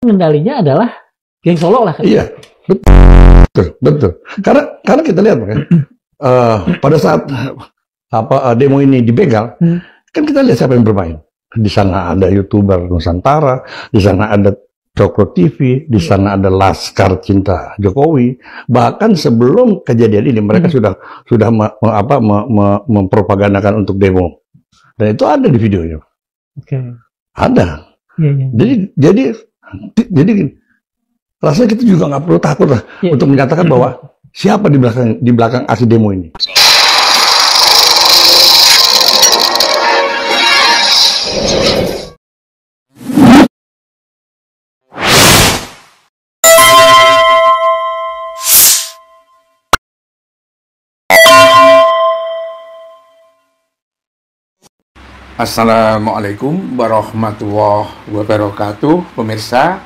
Kendalinya adalah geng Solo lah. Iya, betul. Karena kita lihat kan, pada saat demo ini dibegal, kan kita lihat siapa yang bermain. Di sana ada YouTuber Nusantara, di sana ada Cokro TV, di sana ada Laskar Cinta Jokowi. Bahkan sebelum kejadian ini mereka sudah mempropagandakan untuk demo. Dan itu ada di videonya. Ada. Jadi rasanya kita juga nggak perlu takut lah untuk menyatakan bahwa siapa di belakang aksi demo ini. Assalamualaikum warahmatullahi wabarakatuh. Pemirsa,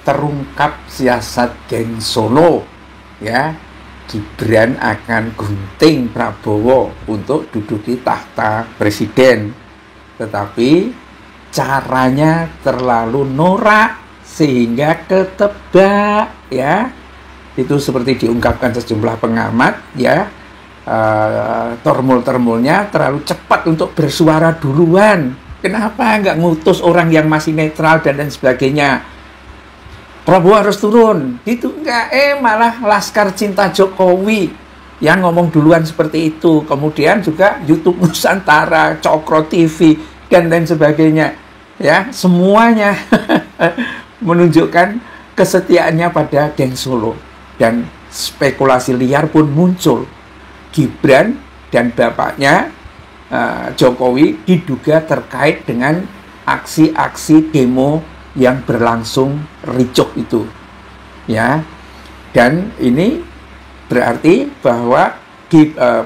terungkap siasat geng Solo, ya. Gibran akan gunting Prabowo untuk duduki tahta presiden, tetapi caranya terlalu norak sehingga ketebak, ya. Itu seperti diungkapkan sejumlah pengamat, ya. Termul-termulnya terlalu cepat untuk bersuara duluan. Kenapa nggak ngutus orang yang masih netral dan lain sebagainya? Prabowo harus turun, gitu nggak? Malah Laskar Cinta Jokowi yang ngomong duluan seperti itu. Kemudian juga YouTube Nusantara, Cokro TV dan lain sebagainya, ya, semuanya menunjukkan kesetiaannya pada geng Solo, dan spekulasi liar pun muncul. Gibran dan bapaknya Jokowi diduga terkait dengan aksi-aksi demo yang berlangsung ricuh itu, ya. Dan ini berarti bahwa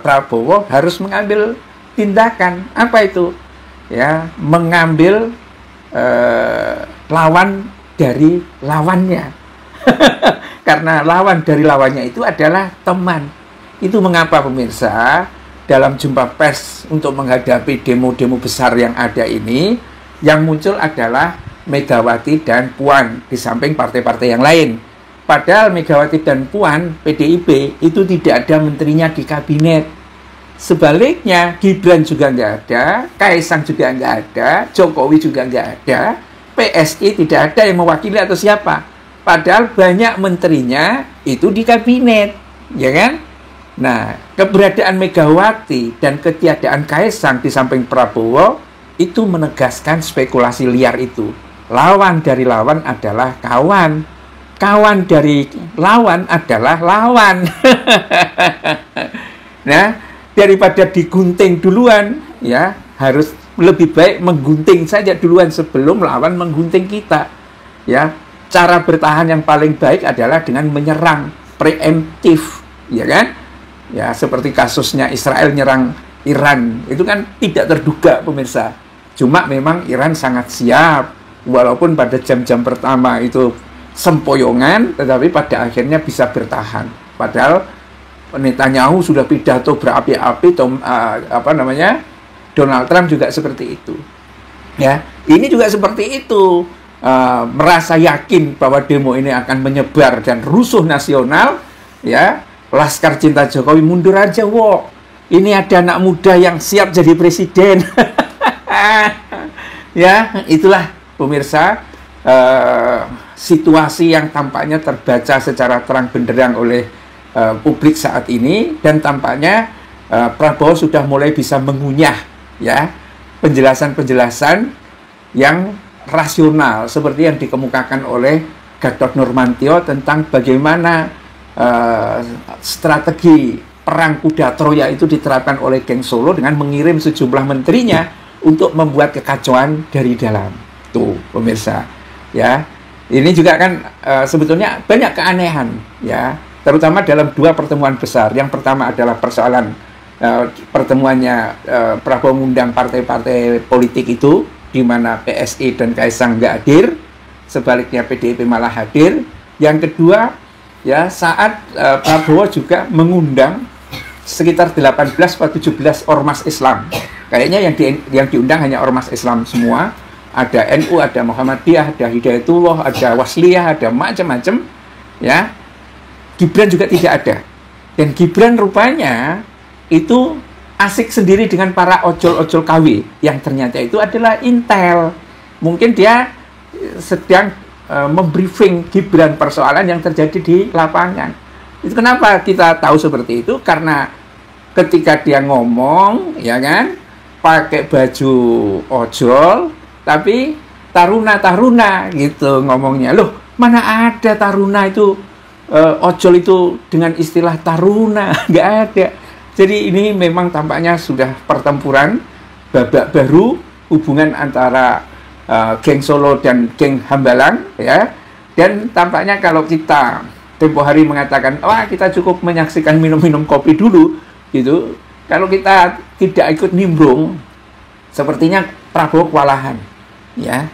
Prabowo harus mengambil tindakan. Apa itu? Ya, mengambil lawan dari lawannya. Karena lawan dari lawannya itu adalah teman. Itu mengapa pemirsa, dalam jumpa pers untuk menghadapi demo-demo besar yang ada ini, yang muncul adalah Megawati dan Puan di samping partai-partai yang lain. Padahal Megawati dan Puan, PDIP, itu tidak ada menterinya di kabinet. Sebaliknya, Gibran juga nggak ada, Kaisang juga nggak ada, Jokowi juga nggak ada, PSI tidak ada yang mewakili atau siapa. Padahal banyak menterinya itu di kabinet, ya kan? Nah, keberadaan Megawati dan ketiadaan Kaisang di samping Prabowo itu menegaskan spekulasi liar itu. Lawan dari lawan adalah kawan. Kawan dari lawan adalah lawan. Nah, daripada digunting duluan, ya, harus lebih baik menggunting saja duluan sebelum lawan menggunting kita. Ya, cara bertahan yang paling baik adalah dengan menyerang preemptif, ya kan? Ya, seperti kasusnya Israel nyerang Iran, itu kan tidak terduga pemirsa. Cuma memang Iran sangat siap, walaupun pada jam-jam pertama itu sempoyongan, tetapi pada akhirnya bisa bertahan. Padahal Netanyahu sudah pidato berapi-api, Donald Trump juga seperti itu. Ya, ini juga seperti itu, merasa yakin bahwa demo ini akan menyebar dan rusuh nasional, ya. Laskar Cinta Jokowi mundur aja, wo. Ini ada anak muda yang siap jadi presiden. Ya, itulah pemirsa situasi yang tampaknya terbaca secara terang benderang oleh publik saat ini, dan tampaknya Prabowo sudah mulai bisa mengunyah, ya, penjelasan-penjelasan yang rasional seperti yang dikemukakan oleh Gatot Nurmantio tentang bagaimana strategi perang kuda Troya itu diterapkan oleh geng Solo dengan mengirim sejumlah menterinya untuk membuat kekacauan dari dalam. Tuh, pemirsa, ya. Ini juga kan sebetulnya banyak keanehan, ya, terutama dalam dua pertemuan besar. Yang pertama adalah persoalan pertemuannya Prabowo mengundang partai-partai politik itu, di mana PSI dan Kaisang nggak hadir, sebaliknya PDIP malah hadir. Yang kedua, ya, saat Prabowo juga mengundang sekitar 18 atau 17 ormas Islam. Kayaknya yang diundang hanya ormas Islam semua. ada NU, ada Muhammadiyah, ada Hidayatullah, ada Wasliyah, ada macam-macam, ya. Gibran juga tidak ada. Dan Gibran rupanya itu asik sendiri dengan para ojol-ojol KW yang ternyata itu adalah intel. Mungkin dia sedang membriefing Gibran persoalan yang terjadi di lapangan. Itu kenapa kita tahu seperti itu? Karena ketika dia ngomong, ya kan, pakai baju ojol, tapi taruna gitu ngomongnya. Loh, mana ada taruna itu, ojol itu dengan istilah taruna? Nggak ada. Jadi ini memang tampaknya sudah pertempuran babak baru hubungan antara geng Solo dan geng Hambalang, ya. Dan tampaknya kalau kita tempo hari mengatakan, wah kita cukup menyaksikan minum-minum kopi dulu, gitu. Kalau kita tidak ikut nimbrung, sepertinya Prabowo kewalahan, ya.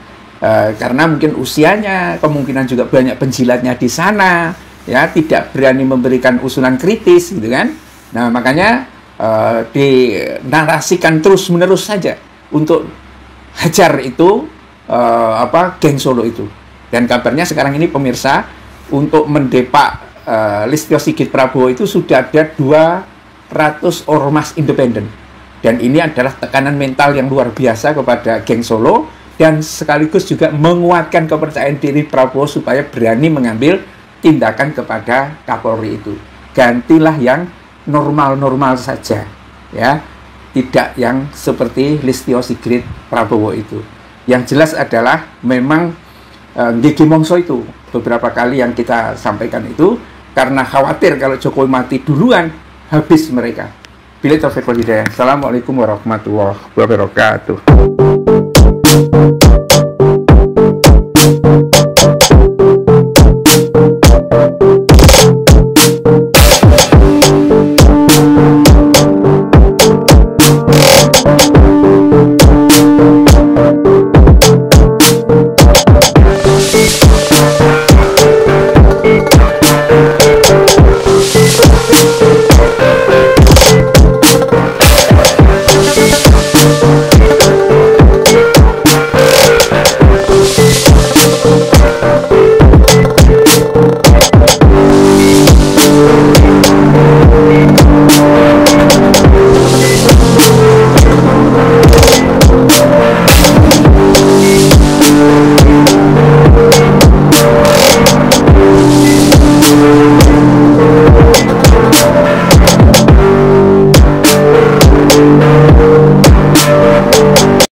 Karena mungkin usianya, kemungkinan juga banyak penjilatnya di sana, ya, tidak berani memberikan usulan kritis, gitu kan. Nah, makanya dinarasikan terus-menerus saja untuk hajar itu geng Solo itu. Dan kabarnya sekarang ini pemirsa, untuk mendepak Listio Sigit Prabowo itu sudah ada 200 ormas independen. Dan ini adalah tekanan mental yang luar biasa kepada geng Solo dan sekaligus juga menguatkan kepercayaan diri Prabowo supaya berani mengambil tindakan kepada Kapolri itu. Gantilah yang normal-normal saja, ya, tidak yang seperti Listio Sigit Prabowo itu. Yang jelas adalah memang Gigi Mongso itu beberapa kali yang kita sampaikan itu karena khawatir kalau Jokowi mati duluan habis mereka. Bila taufiq wal hidayah. Assalamualaikum warahmatullahi wabarakatuh.